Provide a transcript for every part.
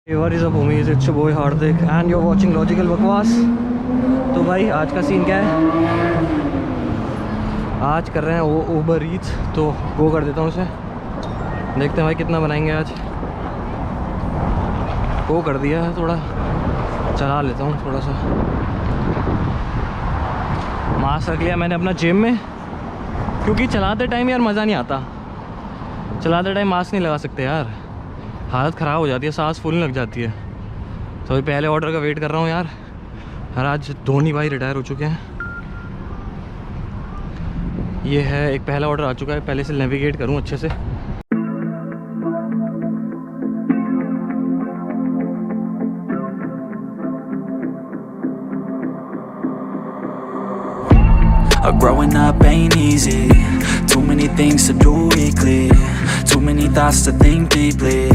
What is up homies, it's your boy Hardik and you're watching logical बकवास। तो भाई आज का सीन क्या है, आज कर रहे हैं वो ऊबर ईट्स, तो वो कर देता हूँ उसे। देखते हैं भाई कितना बनाएंगे आज। वो कर दिया है, थोड़ा चला लेता हूँ थोड़ा सा। मास्क रख लिया मैंने अपना जेब में, क्योंकि चलाते टाइम यार मज़ा नहीं आता। चलाते टाइम मास्क नहीं लगा सकते यार, हालत ख़राब हो जाती है, सांस फूलने लग जाती है। तो अभी पहले ऑर्डर का वेट कर रहा हूँ यार। आज धोनी भाई रिटायर हो चुके हैं। ये है एक पहला ऑर्डर आ चुका है, पहले से नेविगेट करूँ अच्छे से। Growing up ain't easy. Too many things to do weekly. Too many thoughts to think deeply.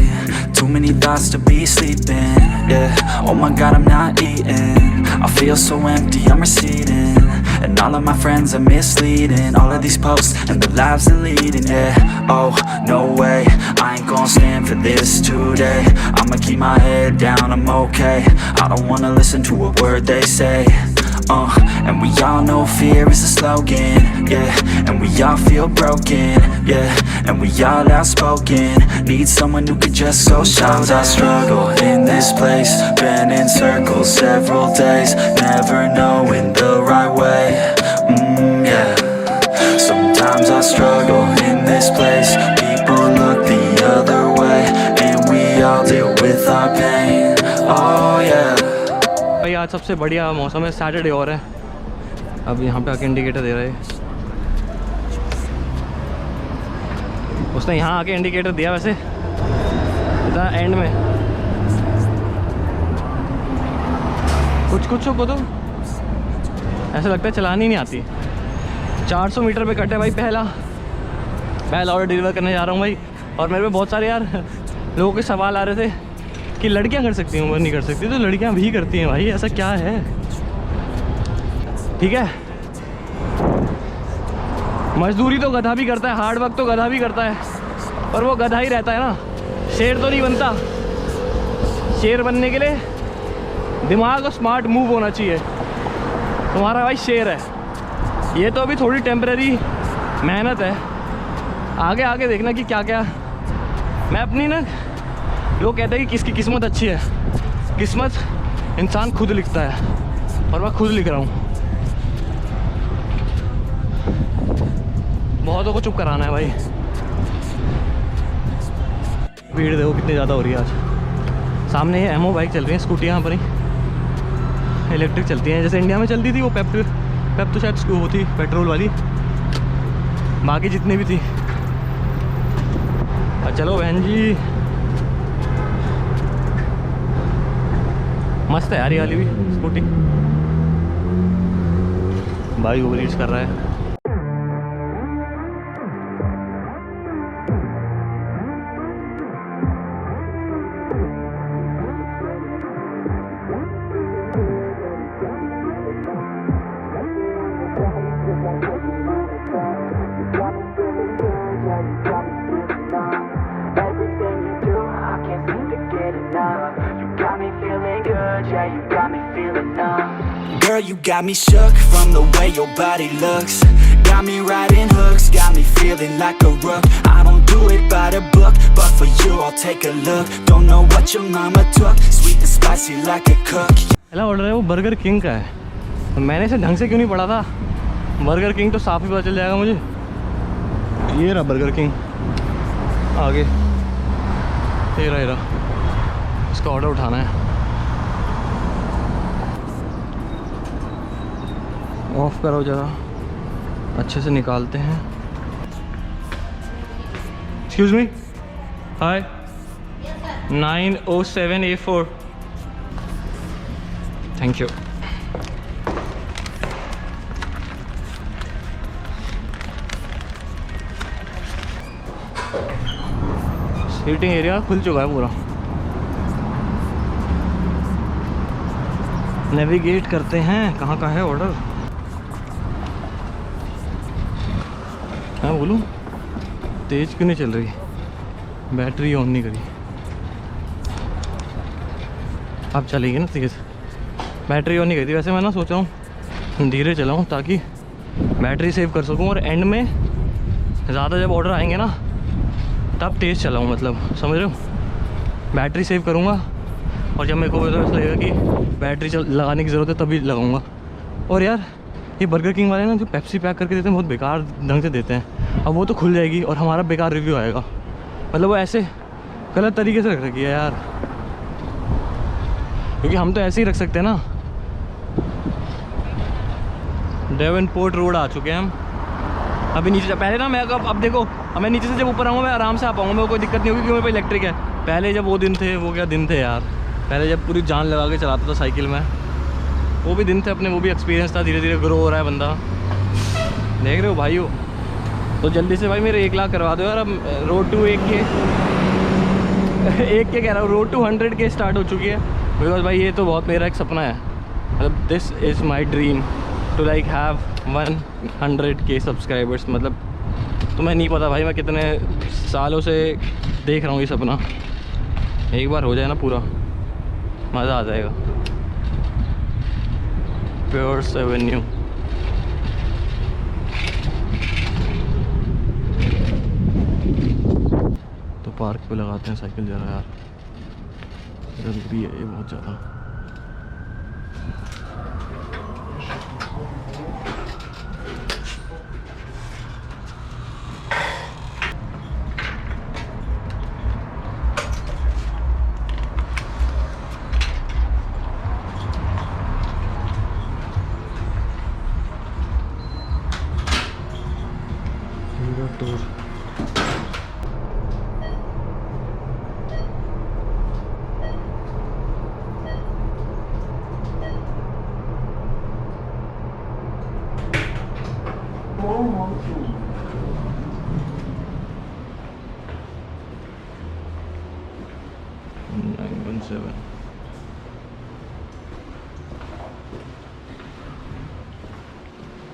Too many thoughts to be sleeping. Yeah. Oh my God, I'm not eating. I feel so empty, I'm receding. And all of my friends are misleading. All of these posts and the lives they're leading. Yeah. Oh no way, I ain't gonna stand for this today. I'ma keep my head down, I'm okay. I don't wanna listen to a word they say. And we all know fear is a slogan, yeah. And we all feel broken, yeah. And we all outspoken. Need someone who could just go. Sometimes I struggle in this place, been in circles several days, never knowing the right way. Yeah. Sometimes I struggle in this place, people look the other way, and we all deal with our pain. Oh yeah. भाई आज सबसे बढ़िया मौसम है, Saturday और है। अब यहाँ पे आके इंडिकेटर दे रहा है। उसने यहाँ आके इंडिकेटर दिया, वैसे इतना एंड में। कुछ को तो ऐसा लगता है चलानी नहीं आती। 400 मीटर पे कट है भाई पहला ऑर्डर डिलीवर करने जा रहा हूँ भाई। और मेरे पे बहुत सारे यार लोगों के सवाल आ रहे थे कि लड़कियां कर सकती हैं, उम्र नहीं कर सकती। तो लड़कियां भी करती हैं भाई, ऐसा क्या है। ठीक है, मजदूरी तो गधा भी करता है, हार्ड वर्क तो गधा भी करता है, पर वो गधा ही रहता है ना, शेर तो नहीं बनता। शेर बनने के लिए दिमाग और स्मार्ट मूव होना चाहिए। तुम्हारा भाई शेर है। ये तो अभी थोड़ी टेम्परेरी मेहनत है, आगे आगे देखना कि क्या क्या। मैं अपनी ना, लोग कहते हैं कि किसकी किस्मत अच्छी है। किस्मत इंसान खुद लिखता है, और मैं खुद लिख रहा हूँ। बहुतों को चुप कराना है भाई। भीड़ देखो कितनी ज़्यादा हो रही है आज। सामने ये एमओ बाइक चल रही है, स्कूटी यहाँ पर ही इलेक्ट्रिक चलती हैं, जैसे इंडिया में चलती थी वो पेप तो शायद वो थी पेट्रोल वाली, बाकी जितनी भी थी। चलो बहन जी, मस्त है यार ये वाली भी स्कूटी। भाई ओवर ईट्स कर रहा है। Girl, you got me shook from the way your body looks. Got me riding hooks, got me feeling like a rook. I don't do it by the book, but for you I'll take a look. Don't know what your mama took, sweet and spicy like a cook. पहला order है वो burger king का है। तो मैंने इसे ढंग से क्यों नहीं पढ़ा था। बर्गर किंग तो साफ ही पता चल जाएगा मुझे। ये रहा बर्गर किंग आगे, ये रहा। इसका ऑर्डर उठाना है। ऑफ करो ज़रा, अच्छे से निकालते हैं। Excuse me, hi. 907A4। Thank you. Seating area खुल चुका है पूरा। नेविगेट करते हैं, कहाँ का है ऑर्डर। मैं बोलूँ तेज़ क्यों नहीं चल रही, बैटरी ऑन नहीं करी। अब चलेगी ना तेज़। बैटरी ऑन नहीं गई थी वैसे। मैं ना सोच रहा हूँ धीरे चलाऊँ ताकि बैटरी सेव कर सकूँ, और एंड में ज़्यादा जब ऑर्डर आएंगे ना तब तेज़ चलाऊँ, मतलब समझ रहे हो। बैटरी सेव करूँगा और जब मेरे को ऐसा लगेगा कि बैटरी लगाने की ज़रूरत है तभी लगाऊँगा। और यार ये बर्गर किंग वाले ना जो पेप्सी पैक करके देते हैं बहुत बेकार ढंग से देते हैं। अब वो तो खुल जाएगी और हमारा बेकार रिव्यू आएगा, मतलब वो ऐसे गलत तरीके से रख रखी है यार, क्योंकि हम तो ऐसे ही रख सकते हैं ना। डेवनपोर्ट रोड आ चुके हैं हम। अभी नीचे पहले ना मैं अब देखो, अब मैं नीचे से जब ऊपर आऊँगा मैं आराम से आ पाऊँगा, मेरे को कोई दिक्कत नहीं होगी क्योंकि मेरे पे इलेक्ट्रिक है। पहले जब वो दिन थे, वो क्या दिन थे यार, पहले जब पूरी जान लगा के चलाता था साइकिल में, वो भी दिन थे अपने, वो भी एक्सपीरियंस था। धीरे धीरे ग्रो हो रहा है बंदा, देख रहे हो भाई। तो जल्दी से भाई मेरे 1 लाख करवा दो यार। अब रोड टू 1 के कह रहा हूँ, रोड टू 100 के स्टार्ट हो चुकी है। बिकॉज भाई ये तो बहुत मेरा एक सपना है, मतलब this is my dream to like have 100K subscribers. मतलब तुम्हें नहीं पता भाई मैं कितने सालों से देख रहा हूँ ये सपना। एक बार हो जाए ना पूरा, मज़ा आ जाएगा। प्योर्स एवेन्यू, तो पार्क पे लगाते हैं साइकिल ज़रा यार, जल्दी है ये बहुत ज़्यादा। टूर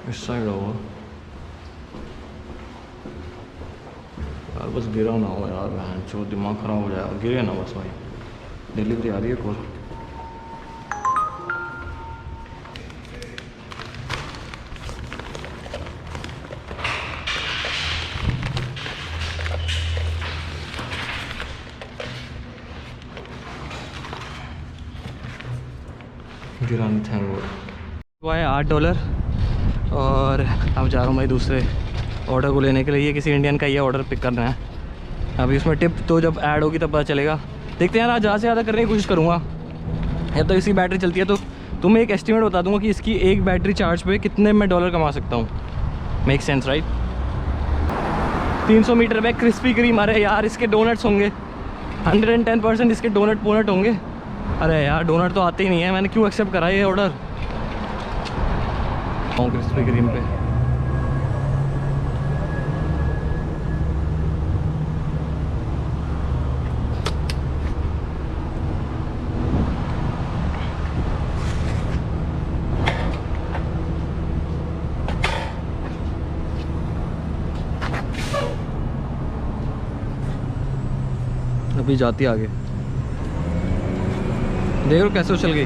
इस साइड होगा यार, बस गिरा ना हो यार, बहन चो दिमाग ख़राब हो जाएगा, गिरे ना बस भाई। डिलीवरी आ रही है कॉल। गिरा नहीं था वो है $8। और अब जा रहा हूँ भाई दूसरे ऑर्डर को लेने के लिए। ये किसी इंडियन का ये ऑर्डर पिक करना है। अभी उसमें टिप तो जब ऐड होगी तब पता चलेगा। देखते हैं यार, आज ज़्यादा से ज़्यादा करने की कोशिश करूँगा। जब तक इसकी बैटरी चलती है तो तुम्हें एक एस्टिमेट बता दूँगा कि इसकी एक बैटरी चार्ज पे कितने मैं डॉलर कमा सकता हूँ। Make sense right. 300 मीटर में क्रिस्पी क्रीम, अरे यार इसके डोनट्स होंगे 110% इसके डोनट पोनट होंगे। अरे यार डोनट तो आते ही नहीं है, मैंने क्यों एक्सेप्ट करा ये ऑर्डर। क्रिस्पी क्रीम पे अभी जाती आगे, देख लो कैसे उछल गई।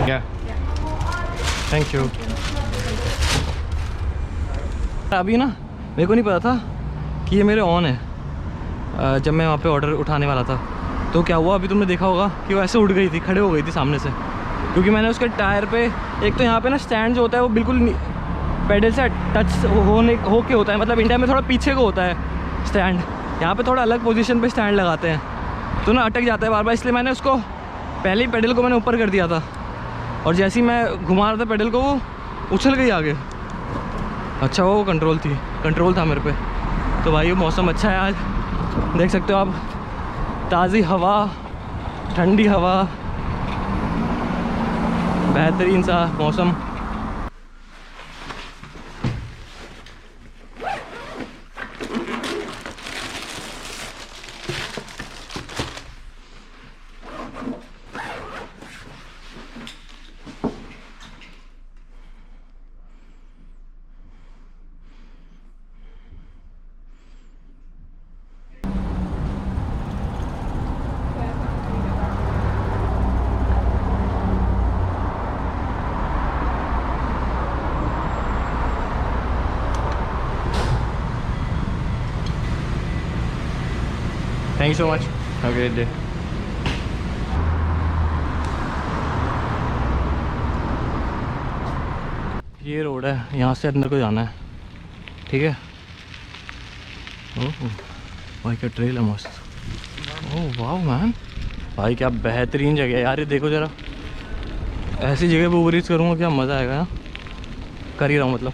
क्या थैंक यू। अभी ना मेरे को नहीं पता था कि ये मेरे ऑन है। जब मैं वहाँ पे ऑर्डर उठाने वाला था तो क्या हुआ, अभी तुमने देखा होगा कि वो ऐसे उड़ गई थी, खड़े हो गई थी सामने से, क्योंकि मैंने उसके टायर पे एक तो यहाँ पे ना स्टैंड जो होता है वो बिल्कुल पेडल से टच होके होता है। मतलब इंडिया में थोड़ा पीछे को होता है स्टैंड, यहाँ पे थोड़ा अलग पोजीशन पे स्टैंड लगाते हैं, तो ना अटक जाता है बार बार। इसलिए मैंने उसको पहले ही पेडल को मैंने ऊपर कर दिया था, और जैसे ही मैं घुमा रहा था पेडल को वो उछल गई आगे। अच्छा वो कंट्रोल था मेरे पे। तो भाई वो मौसम अच्छा है आज, देख सकते हो आप, ताज़ी हवा, ठंडी हवा, बेहतरीन सा मौसम। Thank you so much, have a great day. ये रोड है, यहाँ से अंदर को जाना है, ठीक है। ओह भाई क्या ट्रेल है मस्त। ओह वाह मैन, भाई क्या बेहतरीन जगह है यार। ये देखो ज़रा, ऐसी जगह पे उबर ईट्स करूँगा क्या मज़ा आएगा ना, कर ही रहा हूँ मतलब।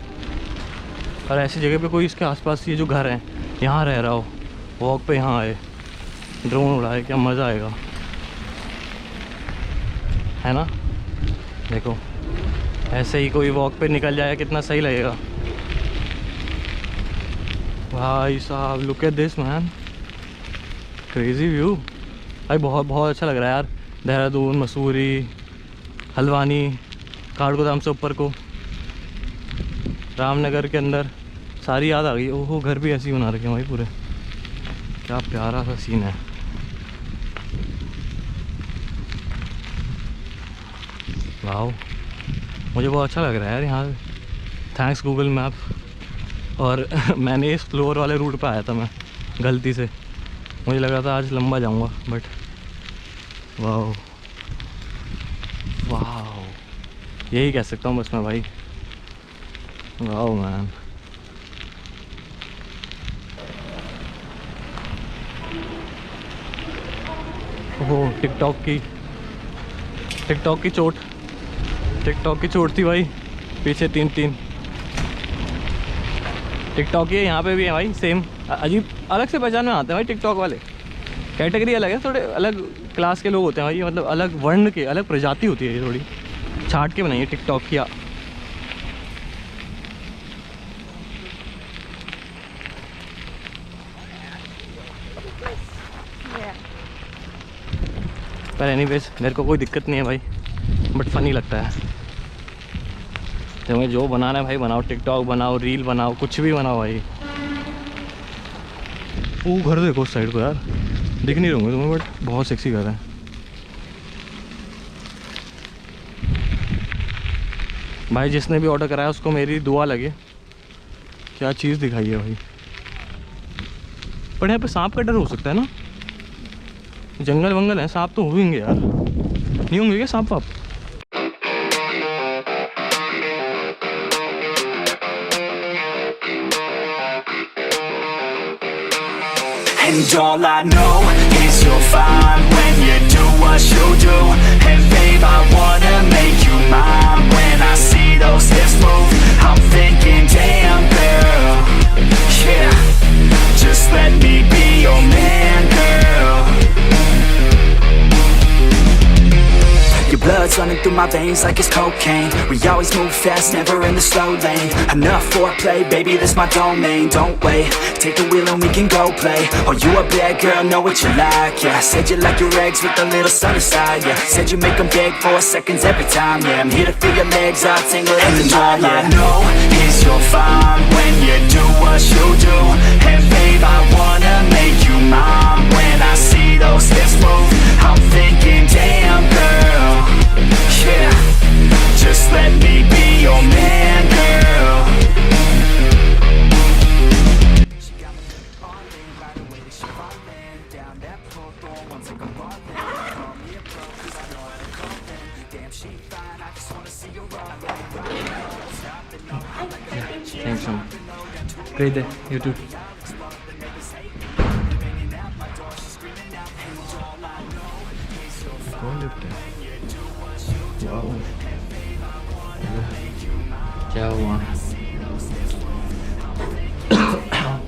और ऐसी जगह पे कोई इसके आसपास ये जो घर हैं यहाँ रह रहा हो, वॉक पे यहाँ आए, ड्रोन उड़ाए, क्या मज़ा आएगा, है ना। देखो ऐसे ही कोई वॉक पे निकल जाए कितना सही लगेगा। भाई साहब look at this man, crazy view भाई, बहुत बहुत अच्छा लग रहा है यार। देहरादून, मसूरी, हल्द्वानी, काठगोदाम से ऊपर को, रामनगर के अंदर सारी याद आ गई। ओहो घर भी ऐसे ही बना रखे हैं भाई पूरे, क्या प्यारा सा सीन है। वाह मुझे बहुत अच्छा लग रहा है यार यहाँ। Thanks Google map. और मैंने इस फ्लोर वाले रूट पे आया था मैं गलती से, मुझे लग रहा था आज लंबा जाऊँगा, बट वाह वाह यही कह सकता हूँ बस मैं भाई, वाह मैन। ओह टिकटॉक की चोट, टिकटॉक की चोट थी भाई, पीछे तीन टिकटॉक ही है, यहाँ पे भी है भाई सेम। अजीब अलग से पहचान में आते हैं भाई टिकटॉक वाले, कैटेगरी अलग है, थोड़े अलग क्लास के लोग होते हैं भाई, मतलब अलग वर्ण के, अलग प्रजाति होती है ये, थोड़ी छाट के बनाई है टिकटॉक की। पर एनीवेज मेरे को कोई दिक्कत नहीं है भाई, बट फ़नी लगता है। तुम्हें जो बनाना है भाई बनाओ, टिकटॉक बनाओ, रील बनाओ, कुछ भी बनाओ भाई। वो घर देखो उस साइड को यार, दिख नहीं रहोगे तुम्हें, बट बहुत सेक्सी घर है भाई। जिसने भी ऑर्डर कराया उसको मेरी दुआ लगे, क्या चीज़ दिखाई है भाई। पर यहाँ पे सांप का डर हो सकता है ना, जंगल वंगल है, सांप तो होंगे यार, नहीं होंगे क्या सांप वाप? And all I know is you're fine when you do what you do. And babe, I wanna make you mine. When I see those hips move, I'm thinking, damn girl, yeah, just let me be your man, girl. Your blood's running through my veins like it's cocaine. We always move fast, never in the slow lane. Enough foreplay, baby, this my domain. Don't wait, take the wheel and we can go play. Oh, you a bad girl, know what you like, yeah. Said you like your eggs with a little sunny side, yeah. Said you make them beg for seconds every time, yeah. I'm here to feel your legs all tingle in the night, yeah. And all I know is you're fine when you do what you do. And babe, I wanna make you mine. When I see those hips move, I'm thinking, damn girl, yeah, just let me be your man, girl. She got me falling right away, she falling down that pole, throwing ones like I'm ballin'. Call me a pro, 'cause I know how to call them. Damn, she fine, I just wanna see her all thanks so much, great day, you too. क्या हुआ?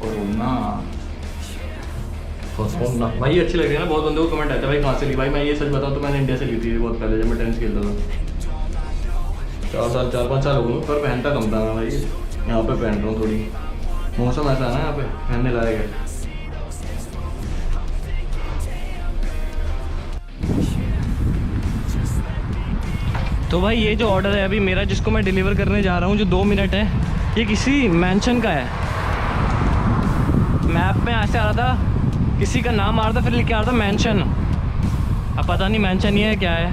Corona भाई अच्छी लग रही है ना, बहुत बंदों को कमेंट आता है भाई कहाँ से ली। भाई मैं ये सच बताऊँ तो मैंने इंडिया से ली थी बहुत पहले, जब मैं टेंस खेलता था। 4-5 साल हो गए, पर पहनता कम था मैं भाई, यहाँ पे पहन रहा हूँ। थोड़ी मौसम ऐसा है ना यहाँ पे, पहनने लायक है। तो भाई ये जो ऑर्डर है अभी मेरा, जिसको मैं डिलीवर करने जा रहा हूँ, जो 2 मिनट है, ये किसी मैंशन का है। मैप में ऐसे आ रहा था, किसी का नाम आ रहा था, फिर लिख के आ रहा था मैंशन। अब पता नहीं मैंशन ये है क्या है,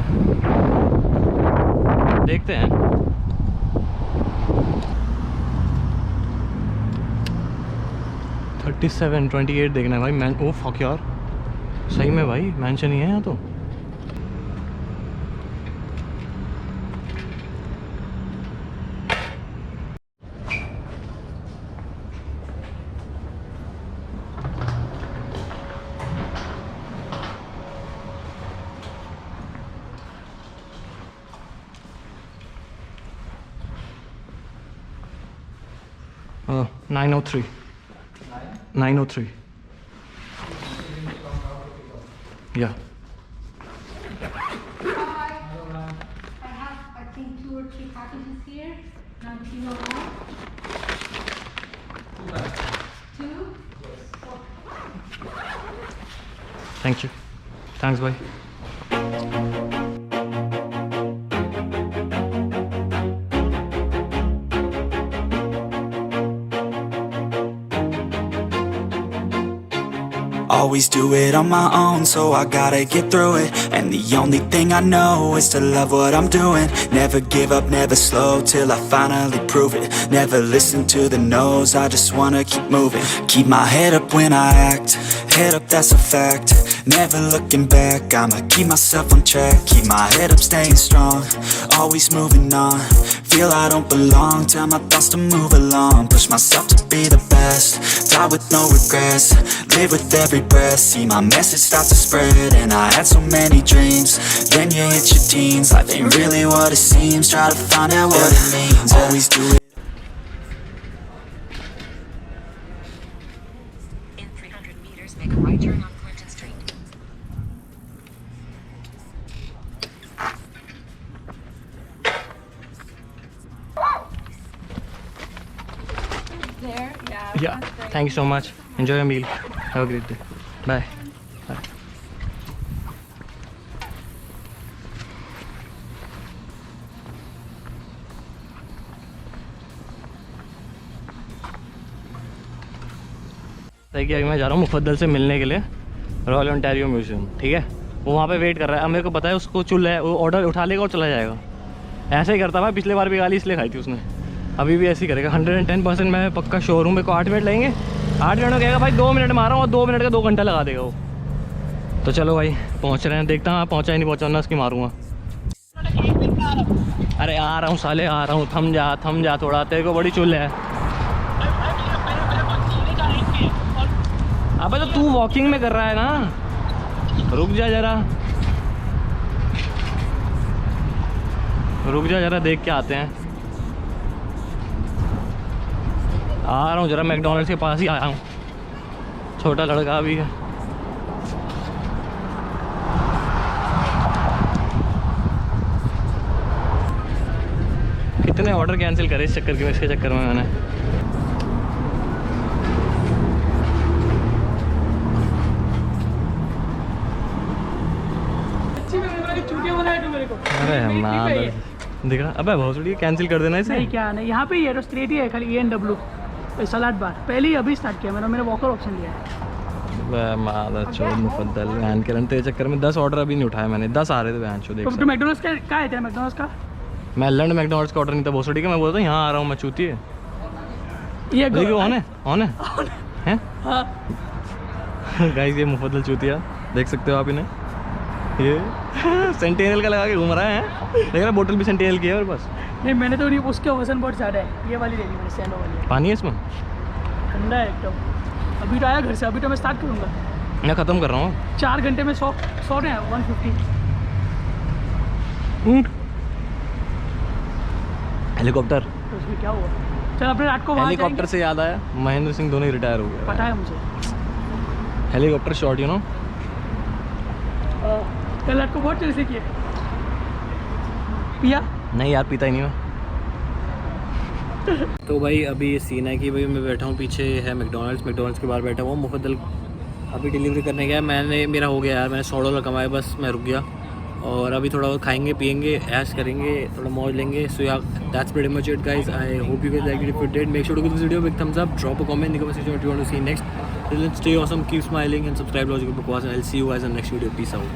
देखते हैं। $37.28 देखना है भाई। ओ फक यार, सही में भाई मेंशन ही है यहाँ तो। Oh, 903. 903. Yeah. Hi. I have, I think, 2 or 3 packages here. Now, do you know one? 2? Thank you. Thanks, bye. Always do it on my own, so I gotta get through it. And the only thing I know is to love what I'm doing. Never give up, never slow, till I finally prove it. Never listen to the no's, I just wanna keep moving. Keep my head up when I act, head up, that's a fact. Never looking back, I'ma keep myself on track. Keep my head up, staying strong, always moving on. Feel I don't belong, tell my thoughts to move along. Push myself to be the best, die with no regrets. Live with every breath, see my message start to spread. And I had so many dreams, then you hit your teens. Life ain't really what it seems, try to find out what it means. Always do it. In 300 meters, make a right turn on Clinton Street. There? Yeah. Yeah. Thank you so much. Enjoy your meal. Have a great day. Bye. Bye. सही कि मैं जा रहा हूँ मुफद्दल से मिलने के लिए रॉयल ओंटारियो म्यूजियम, ठीक है। वो वहाँ पे वेट कर रहा है। अब मेरे को पता है उसको चुल है, वो ऑर्डर उठा लेगा और चला जाएगा। ऐसे ही करता मैं, पिछले बार भी गाली इसलिए खाई थी उसने, अभी भी ऐसे ही करेगा। 110% मैं पक्का श्योर हूँ। मेरे को 8 मिनट लगेंगे, 8 मिनट में कहेगा भाई 2 मिनट मारा हूँ और 2 मिनट का 2 घंटा लगा देगा वो। तो चलो भाई पहुँच रहे हैं, देखता हूँ पहुँचा ही नहीं पहुँचा ना उसकी मारूँगा। अरे आ रहा हूँ साले, आ रहा हूँ, थम जा थोड़ा, तेरे को बड़ी चुल है। अबे तो तू वॉकिंग में कर रहा है ना, रुक जा जरा, रुक जा जरा, देख के आते हैं। आ रहा हूँ जरा, मैकडॉनल्ड्स के पास ही आया हूँ। छोटा लड़का भी है। कितने ऑर्डर कैंसिल करे इस चक्कर में, इसके चक्कर में मैंने। अरे माँ दिख रहा, अबे भोसड़ी कैंसिल कर देना इसे। नहीं क्या नहीं, यहाँ पे ही है तो स्ट्रेट ही है, खाली A&W सलाद बार पहले ही अभी स्टार्ट किया मैंने वॉकर ऑप्शन लिया है। मादा चोद मुफद्दल वैन के तेरे चक्कर में 10 ऑर्डर अभी नहीं उठाया मैंने, 10 आ रहे थे वैन शो। देख तो मैकडॉनल्ड्स का क्या है तेरा मैकडॉनल्ड्स का? मैं लंड मैकडॉनल्ड्स का ऑर्डर नहीं था भोसड़ी का, मैं बोलता हूँ यहाँ आ रहा हूँ मैं, चूती है ये देखिए। ऑन है हैं हाँ। गाइस ये मुफद्दल चूतिया देख सकते हो आप इन्हें, ये सेंटिनल का लगा के घूम रहा है। देख रहा बोतल भी सेंटिनल की है मेरे पास। नहीं मैंने तो नहीं, उसके वजन बहुत ज़्यादा है। ये वाली ले ली मैंने, सैनो वाली। पानी है इसमें? ठंडा है एकदम। अभी तो आया घर से, अभी तो मैं स्टार्ट करूँगा। मैं ख़त्म कर रहा हूँ 4 घंटे में 100 रहे हैं 150। हेलीकॉप्टर, तो उसमें क्या हुआ? चल अपने रात को वहाँ हेलीकॉप्टर से याद आया, महेंद्र सिंह धोनी रिटायर हो गया। पता है मुझे, हेलीकॉप्टर शॉट, यू नो। कल रात को बहुत देर से किए। पिया नहीं यार, पीता ही नहीं मैं। तो भाई अभी ये सीन है कि भाई मैं बैठा हूँ, पीछे है मैकडॉनल्ड्स के बाहर बैठा हुआ। मुफद्दल अभी डिलीवरी करने गया, मेरा हो गया यार, मैंने $100 कमाए, बस मैं रुक गया। और अभी थोड़ा खाएंगे पिएंगे, ऐश करेंगे, थोड़ा मौज लेंगे। So yeah that's pretty much it guys, I hope you guys like it. If you did, make sure to give this video big thumbs up, drop a comment in the comment section what you want to see next. Stay awesome, keep smiling and subscribe Logical Bukwas, and I'll see you guys in the next video. Peace out.